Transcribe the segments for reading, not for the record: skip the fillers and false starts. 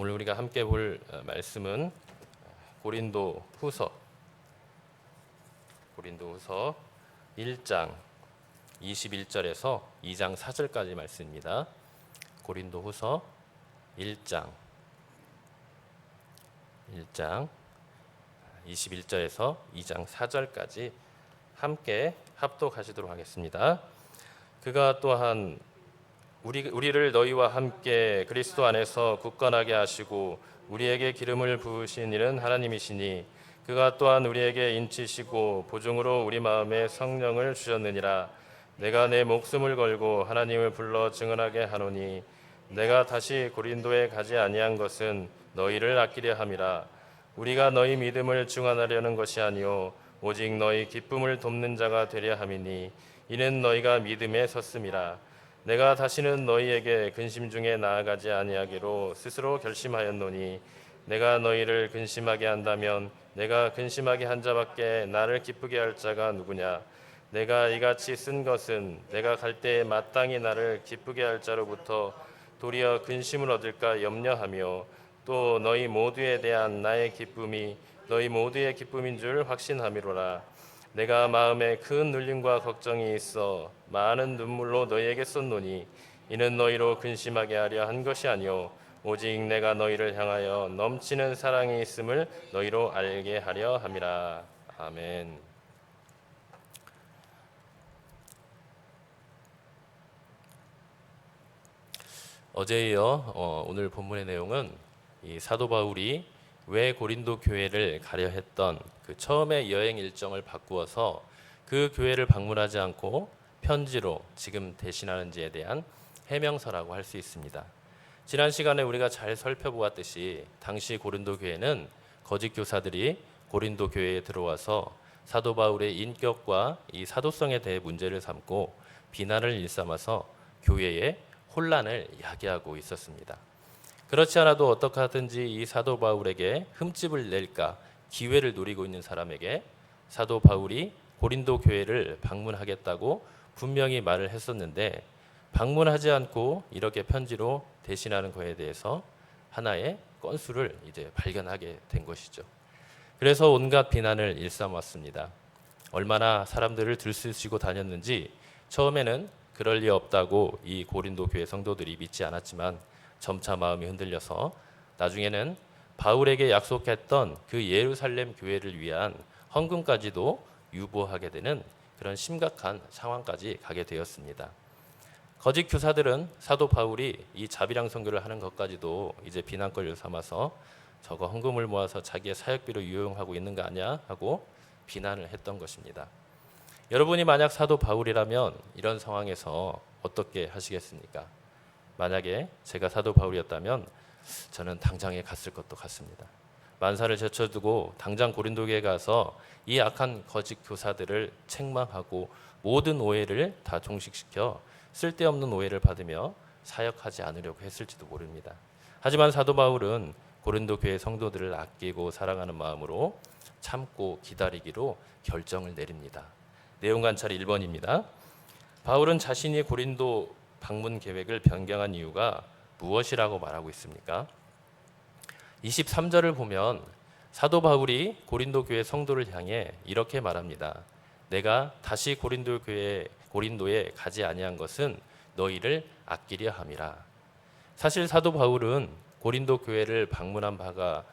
오늘 우리가 함께 볼 말씀은 고린도후서 1장 21절에서 2장 4절까지 말씀입니다. 고린도후서 1장 21절에서 2장 4절까지 함께 합독하시도록 하겠습니다. 그가 또한 우리를 너희와 함께 그리스도 안에서 굳건하게 하시고 우리에게 기름을 부으신 이는 하나님이시니 그가 또한 우리에게 인치시고 보증으로 우리 마음에 성령을 주셨느니라. 내가 내 목숨을 걸고 하나님을 불러 증언하게 하노니 내가 다시 고린도에 가지 아니한 것은 너희를 아끼려 함이라. 우리가 너희 믿음을 증언하려는 것이 아니요 오직 너희 기쁨을 돕는 자가 되려 함이니 이는 너희가 믿음에 섰음이라. 내가 다시는 너희에게 근심 중에 나아가지 아니하기로 스스로 결심하였노니 내가 너희를 근심하게 한다면 내가 근심하게 한 자밖에 나를 기쁘게 할 자가 누구냐. 내가 이같이 쓴 것은 내가 갈 때에 마땅히 나를 기쁘게 할 자로부터 도리어 근심을 얻을까 염려하며 또 너희 모두에 대한 나의 기쁨이 너희 모두의 기쁨인 줄 확신함이로라. 내가 마음에 큰 눌림과 걱정이 있어 많은 눈물로 너희에게 쏟노니 이는 너희로 근심하게 하려 한 것이 아니요 오직 내가 너희를 향하여 넘치는 사랑이 있음을 너희로 알게 하려 함이라. 아멘. 어제에 이어 오늘 본문의 내용은 이 사도 바울이 왜 고린도 교회를 가려 했던 그 처음에 여행 일정을 바꾸어서 그 교회를 방문하지 않고 편지로 지금 대신하는지에 대한 해명서라고 할 수 있습니다. 지난 시간에 우리가 잘 살펴보았듯이 당시 고린도 교회는 거짓 교사들이 고린도 교회에 들어와서 사도 바울의 인격과 이 사도성에 대해 문제를 삼고 비난을 일삼아서 교회에 혼란을 야기하고 있었습니다. 그렇지 않아도 어떻게 하든지 이 사도 바울에게 흠집을 낼까 기회를 노리고 있는 사람에게 사도 바울이 고린도 교회를 방문하겠다고 분명히 말을 했었는데 방문하지 않고 이렇게 편지로 대신하는 것에 대해서 하나의 건수를 이제 발견하게 된 것이죠. 그래서 온갖 비난을 일삼았습니다. 얼마나 사람들을 들쑤시고 다녔는지 처음에는 그럴 리 없다고 이 고린도 교회 성도들이 믿지 않았지만 점차 마음이 흔들려서 나중에는 바울에게 약속했던 그 예루살렘 교회를 위한 헌금까지도 유보하게 되는 그런 심각한 상황까지 가게 되었습니다. 거짓 교사들은 사도 바울이 이 자비랑 선교를 하는 것까지도 이제 비난거리를 삼아서 저거 헌금을 모아서 자기의 사역비로 유용하고 있는 거 아니야 하고 비난을 했던 것입니다. 여러분이 만약 사도 바울이라면 이런 상황에서 어떻게 하시겠습니까? 만약에 제가 사도 바울이었다면 저는 당장에 갔을 것도 같습니다. 만사를 제쳐두고 당장 고린도교에 가서 이 악한 거짓 교사들을 책망하고 모든 오해를 다 종식시켜 쓸데없는 오해를 받으며 사역하지 않으려고 했을지도 모릅니다. 하지만 사도 바울은 고린도 교회 성도들을 아끼고 사랑하는 마음으로 참고 기다리기로 결정을 내립니다. 내용 관찰 1번입니다. 바울은 자신이 고린도 방문 계획을 변경한 이유가 무엇이라고 말하고 있습니까? 23절을 보면 사도 바울이 고린도 교회 성도를 향해 이렇게 말합니다. 내가 다시 고린도에 가지 아니한 것은 너희를 아끼려 함이라. 사실 사도 바울은 고린도 교회를 방문한 바가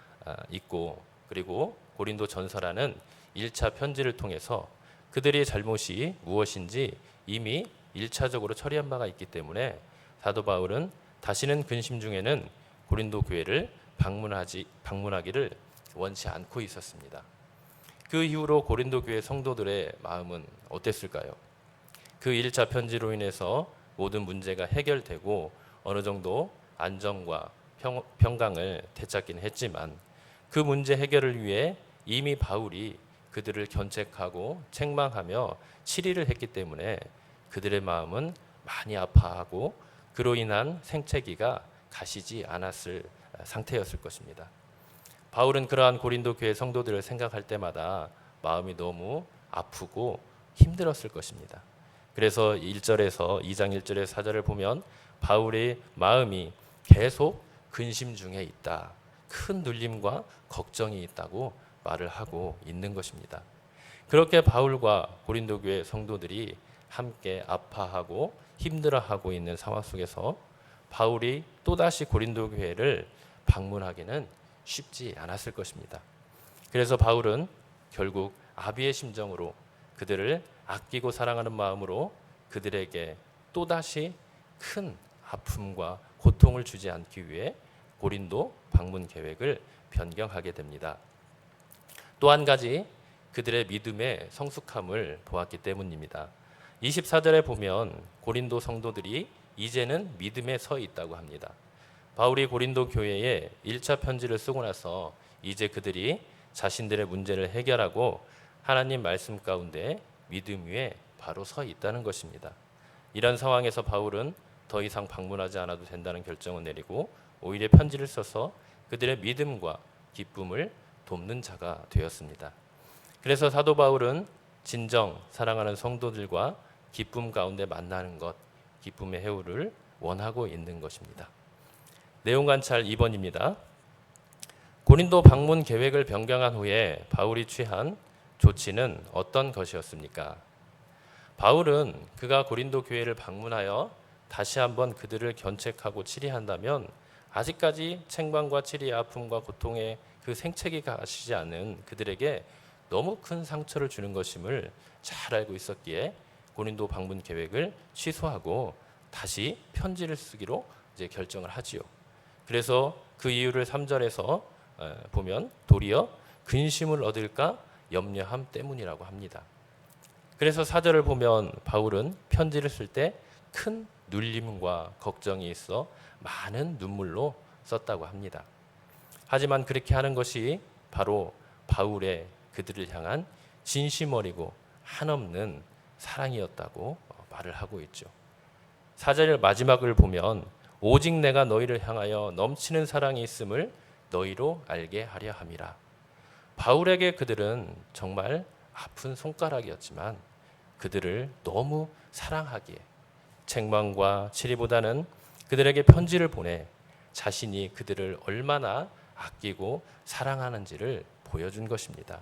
있고 그리고 고린도 전서라는 1차 편지를 통해서 그들의 잘못이 무엇인지 이미 1차적으로 처리한 바가 있기 때문에 사도 바울은 다시는 근심 중에는 고린도 교회를 방문하기를 원치 않고 있었습니다. 그 이후로 고린도 교회 성도들의 마음은 어땠을까요? 그 1차 편지로 인해서 모든 문제가 해결되고 어느 정도 안정과 평강을 되찾긴 했지만 그 문제 해결을 위해 이미 바울이 그들을 견책하고 책망하며 치리를 했기 때문에 그들의 마음은 많이 아파하고 그로 인한 생채기가 가시지 않았을 상태였을 것입니다. 바울은 그러한 고린도 교회 성도들을 생각할 때마다 마음이 너무 아프고 힘들었을 것입니다. 그래서 1절에서 2장 1절에서 4절을 보면 바울의 마음이 계속 근심 중에 있다. 큰 눌림과 걱정이 있다고 말을 하고 있는 것입니다. 그렇게 바울과 고린도 교회 성도들이 함께 아파하고 힘들어하고 있는 상황 속에서 바울이 또다시 고린도 교회를 방문하기는 쉽지 않았을 것입니다. 그래서 바울은 결국 아비의 심정으로 그들을 아끼고 사랑하는 마음으로 그들에게 또다시 큰 아픔과 고통을 주지 않기 위해 고린도 방문 계획을 변경하게 됩니다. 또 한 가지 그들의 믿음의 성숙함을 보았기 때문입니다. 24절에 보면 고린도 성도들이 이제는 믿음에 서 있다고 합니다. 바울이 고린도 교회에 1차 편지를 쓰고 나서 이제 그들이 자신들의 문제를 해결하고 하나님 말씀 가운데 믿음 위에 바로 서 있다는 것입니다. 이런 상황에서 바울은 더 이상 방문하지 않아도 된다는 결정을 내리고 오히려 편지를 써서 그들의 믿음과 기쁨을 돕는 자가 되었습니다. 그래서 사도 바울은 진정 사랑하는 성도들과 기쁨 가운데 만나는 것, 기쁨의 해우를 원하고 있는 것입니다. 내용 관찰 2번입니다. 고린도 방문 계획을 변경한 후에 바울이 취한 조치는 어떤 것이었습니까? 바울은 그가 고린도 교회를 방문하여 다시 한번 그들을 견책하고 치리한다면 아직까지 책망과 치리의 아픔과 고통의 그 생책이 가시지 않은 그들에게 너무 큰 상처를 주는 것임을 잘 알고 있었기에 고린도 방문 계획을 취소하고 다시 편지를 쓰기로 이제 결정을 하지요. 그래서 그 이유를 3절에서 보면 도리어 근심을 얻을까 염려함 때문이라고 합니다. 그래서 4절을 보면 바울은 편지를 쓸 때 큰 눌림과 걱정이 있어 많은 눈물로 썼다고 합니다. 하지만 그렇게 하는 것이 바로 바울의 그들을 향한 진심 어리고 한없는 사랑이었다고 말을 하고 있죠. 4절 마지막을 보면 오직 내가 너희를 향하여 넘치는 사랑이 있음을 너희로 알게 하려 함이라. 바울에게 그들은 정말 아픈 손가락이었지만 그들을 너무 사랑하기에 책망과 치리보다는 그들에게 편지를 보내 자신이 그들을 얼마나 아끼고 사랑하는지를 보여준 것입니다.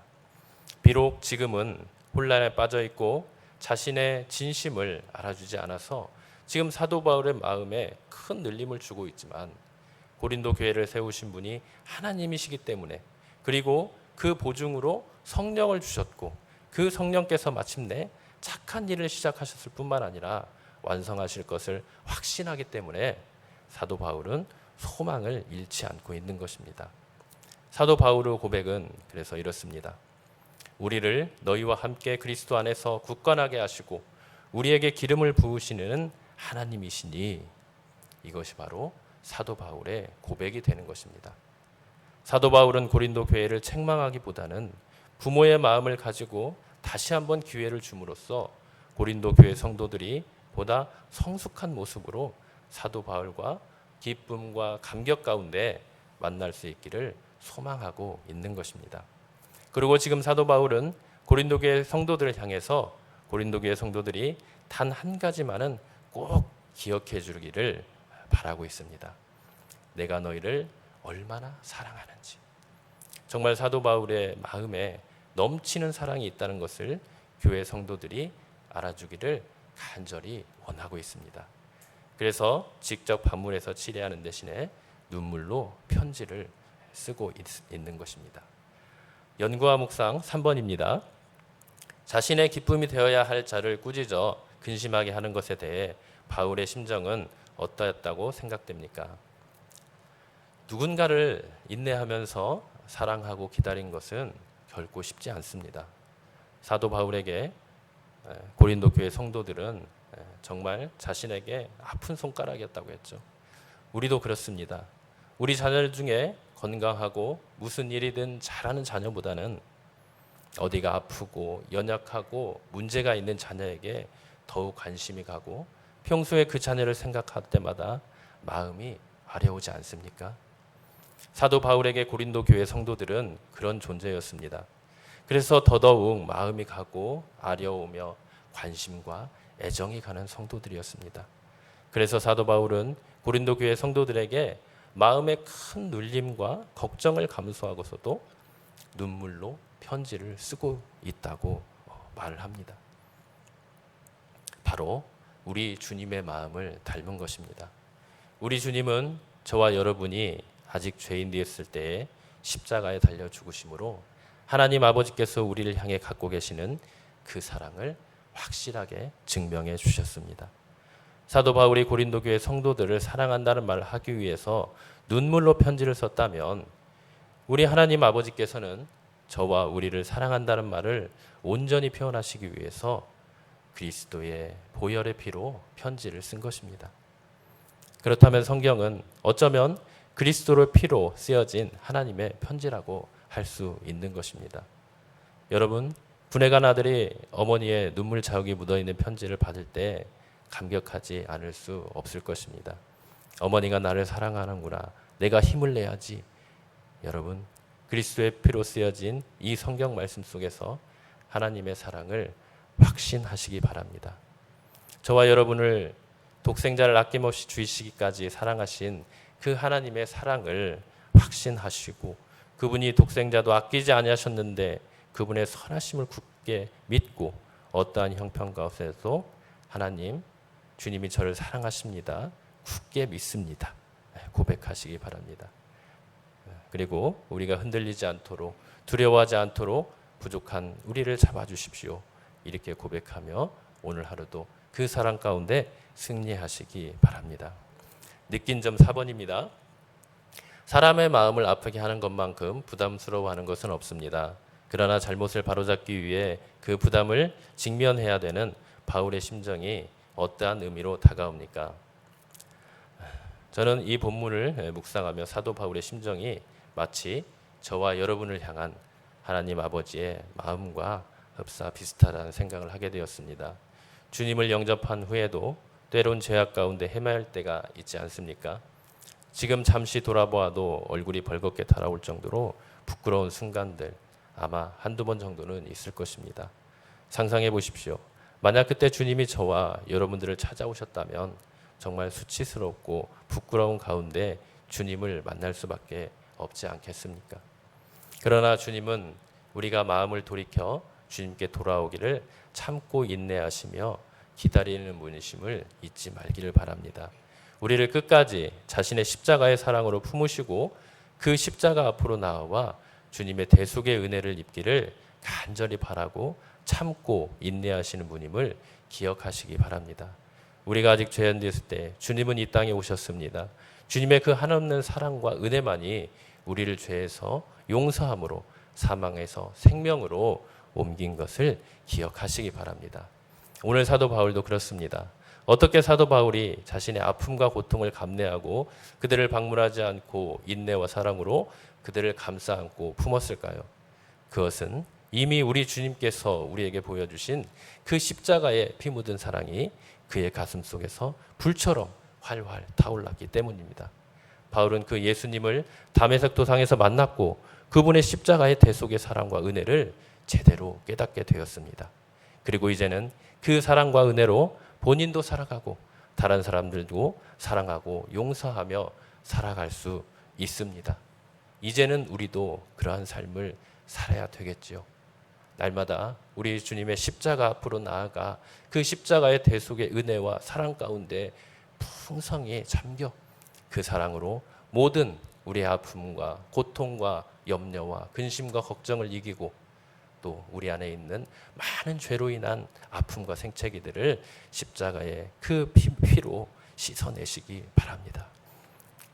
비록 지금은 혼란에 빠져 있고 자신의 진심을 알아주지 않아서 지금 사도 바울의 마음에 큰 눌림을 주고 있지만 고린도 교회를 세우신 분이 하나님이시기 때문에 그리고 그 보증으로 성령을 주셨고 그 성령께서 마침내 착한 일을 시작하셨을 뿐만 아니라 완성하실 것을 확신하기 때문에 사도 바울은 소망을 잃지 않고 있는 것입니다. 사도 바울의 고백은 그래서 이렇습니다. 우리를 너희와 함께 그리스도 안에서 굳건하게 하시고 우리에게 기름을 부으시는 하나님이시니 이것이 바로 사도 바울의 고백이 되는 것입니다. 사도 바울은 고린도 교회를 책망하기보다는 부모의 마음을 가지고 다시 한번 기회를 줌으로써 고린도 교회 성도들이 보다 성숙한 모습으로 사도 바울과 기쁨과 감격 가운데 만날 수 있기를 소망하고 있는 것입니다. 그리고 지금 사도 바울은 고린도 교회 성도들을 향해서 고린도 교회 성도들이 단 한 가지만은 꼭 기억해 주기를 바라고 있습니다. 내가 너희를 얼마나 사랑하는지. 정말 사도 바울의 마음에 넘치는 사랑이 있다는 것을 교회 성도들이 알아주기를 간절히 원하고 있습니다. 그래서 직접 방문해서 치료하는 대신에 눈물로 편지를 쓰고 있는 것입니다. 연구와 묵상 3번입니다. 자신의 기쁨이 되어야 할 자를 꾸짖어 근심하게 하는 것에 대해 바울의 심정은 어떠했다고 생각됩니까? 누군가를 인내하면서 사랑하고 기다린 것은 결코 쉽지 않습니다. 사도 바울에게 고린도 교회 성도들은 정말 자신에게 아픈 손가락이었다고 했죠. 우리도 그렇습니다. 우리 자녀들 중에 건강하고 무슨 일이든 잘하는 자녀보다는 어디가 아프고 연약하고 문제가 있는 자녀에게 더욱 관심이 가고 평소에 그 자녀를 생각할 때마다 마음이 아려오지 않습니까? 사도 바울에게 고린도 교회 성도들은 그런 존재였습니다. 그래서 더더욱 마음이 가고 아려오며 관심과 애정이 가는 성도들이었습니다. 그래서 사도 바울은 고린도 교회 성도들에게 마음의 큰 눌림과 걱정을 감수하고서도 눈물로 편지를 쓰고 있다고 말을 합니다. 바로 우리 주님의 마음을 닮은 것입니다. 우리 주님은 저와 여러분이 아직 죄인 되었을 때에 십자가에 달려 죽으심으로 하나님 아버지께서 우리를 향해 갖고 계시는 그 사랑을 확실하게 증명해 주셨습니다. 사도 바울이 고린도 교회 성도들을 사랑한다는 말을 하기 위해서 눈물로 편지를 썼다면 우리 하나님 아버지께서는 저와 우리를 사랑한다는 말을 온전히 표현하시기 위해서 그리스도의 보혈의 피로 편지를 쓴 것입니다. 그렇다면 성경은 어쩌면 그리스도의 피로 쓰여진 하나님의 편지라고 할 수 있는 것입니다. 여러분, 분해간 아들이 어머니의 눈물 자국이 묻어있는 편지를 받을 때 감격하지 않을 수 없을 것입니다. 어머니가 나를 사랑하는구나. 내가 힘을 내야지. 여러분, 그리스도의 피로 쓰여진 이 성경 말씀 속에서 하나님의 사랑을 확신하시기 바랍니다. 저와 여러분을 독생자를 아낌없이 주이시기까지 사랑하신 그 하나님의 사랑을 확신하시고 그분이 독생자도 아끼지 아니하셨는데 그분의 선하심을 굳게 믿고 어떠한 형편 가운데서도 하나님, 주님이 저를 사랑하십니다. 굳게 믿습니다. 고백하시기 바랍니다. 그리고 우리가 흔들리지 않도록 두려워하지 않도록 부족한 우리를 잡아주십시오. 이렇게 고백하며 오늘 하루도 그 사랑 가운데 승리하시기 바랍니다. 느낀 점 4번입니다. 사람의 마음을 아프게 하는 것만큼 부담스러워하는 것은 없습니다. 그러나 잘못을 바로잡기 위해 그 부담을 직면해야 되는 바울의 심정이 어떠한 의미로 다가옵니까? 저는 이 본문을 묵상하며 사도 바울의 심정이 마치 저와 여러분을 향한 하나님 아버지의 마음과 흡사 비슷하다는 생각을 하게 되었습니다. 주님을 영접한 후에도 때론 죄악 가운데 헤매할 때가 있지 않습니까? 지금 잠시 돌아보아도 얼굴이 벌겋게 달아올 정도로 부끄러운 순간들 아마 한두 번 정도는 있을 것입니다. 상상해 보십시오. 만약 그때 주님이 저와 여러분들을 찾아오셨다면 정말 수치스럽고 부끄러운 가운데 주님을 만날 수밖에 없지 않겠습니까? 그러나 주님은 우리가 마음을 돌이켜 주님께 돌아오기를 참고 인내하시며 기다리는 분이심을 잊지 말기를 바랍니다. 우리를 끝까지 자신의 십자가의 사랑으로 품으시고 그 십자가 앞으로 나와 주님의 대속의 은혜를 입기를 간절히 바라고 참고 인내하시는 분임을 기억하시기 바랍니다. 우리가 아직 죄인 되었을 때 주님은 이 땅에 오셨습니다. 주님의 그 한없는 사랑과 은혜만이 우리를 죄에서 용서함으로 사망에서 생명으로 옮긴 것을 기억하시기 바랍니다. 오늘 사도 바울도 그렇습니다. 어떻게 사도 바울이 자신의 아픔과 고통을 감내하고 그들을 방문하지 않고 인내와 사랑으로 그들을 감싸 안고 품었을까요? 그것은 이미 우리 주님께서 우리에게 보여주신 그 십자가의 피 묻은 사랑이 그의 가슴 속에서 불처럼 활활 타올랐기 때문입니다. 바울은 그 예수님을 다메섹 도상에서 만났고 그분의 십자가의 대속의 사랑과 은혜를 제대로 깨닫게 되었습니다. 그리고 이제는 그 사랑과 은혜로 본인도 살아가고 다른 사람들도 사랑하고 용서하며 살아갈 수 있습니다. 이제는 우리도 그러한 삶을 살아야 되겠지요. 날마다 우리 주님의 십자가 앞으로 나아가 그 십자가의 대속의 은혜와 사랑 가운데 풍성히 잠겨 그 사랑으로 모든 우리의 아픔과 고통과 염려와 근심과 걱정을 이기고 또 우리 안에 있는 많은 죄로 인한 아픔과 생채기들을 십자가의 그 피로 씻어내시기 바랍니다.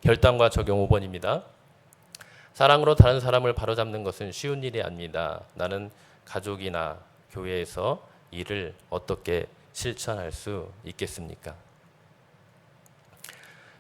결단과 적용 5번입니다. 사랑으로 다른 사람을 바로잡는 것은 쉬운 일이 아닙니다. 나는 가족이나 교회에서 이를 어떻게 실천할 수 있겠습니까?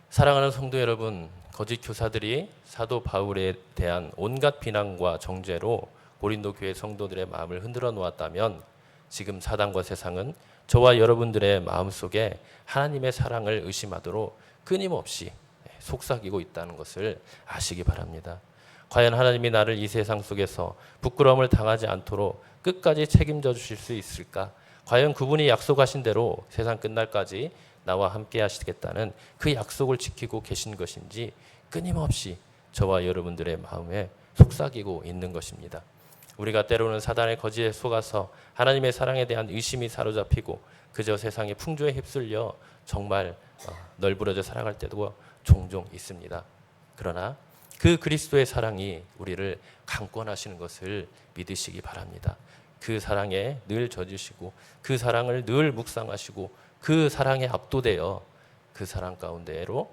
사랑하는 성도 여러분, 거짓 교사들이 사도 바울에 대한 온갖 비난과 정죄로 고린도 교회 성도들의 마음을 흔들어 놓았다면 지금 사단과 세상은 저와 여러분들의 마음속에 하나님의 사랑을 의심하도록 끊임없이 속삭이고 있다는 것을 아시기 바랍니다. 과연 하나님이 나를 이 세상 속에서 부끄러움을 당하지 않도록 끝까지 책임져 주실 수 있을까? 과연 그분이 약속하신 대로 세상 끝날까지 나와 함께 하시겠다는 그 약속을 지키고 계신 것인지 끊임없이 저와 여러분들의 마음에 속삭이고 있는 것입니다. 우리가 때로는 사단의 거짓에 속아서 하나님의 사랑에 대한 의심이 사로잡히고 그저 세상의 풍조에 휩쓸려 정말 널브러져 살아갈 때도 종종 있습니다. 그러나 그 그리스도의 사랑이 우리를 강권하시는 것을 믿으시기 바랍니다. 그 사랑에 늘 젖으시고 그 사랑을 늘 묵상하시고 그 사랑에 압도되어 그 사랑 가운데로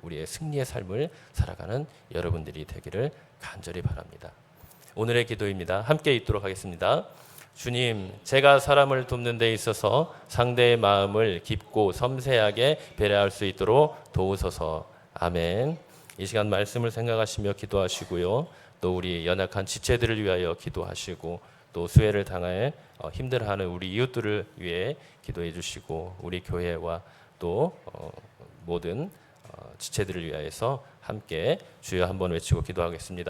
우리의 승리의 삶을 살아가는 여러분들이 되기를 간절히 바랍니다. 오늘의 기도입니다. 함께 읽도록 하겠습니다. 주님, 제가 사람을 돕는 데 있어서 상대의 마음을 깊고 섬세하게 배려할 수 있도록 도우소서. 아멘. 이 시간 말씀을 생각하시며 기도하시고요. 또 우리 연약한 지체들을 위하여 기도하시고 또 수혜를 당해 힘들어하는 우리 이웃들을 위해 기도해 주시고 우리 교회와 또 모든 지체들을 위하여서 함께 주여 한번 외치고 기도하겠습니다.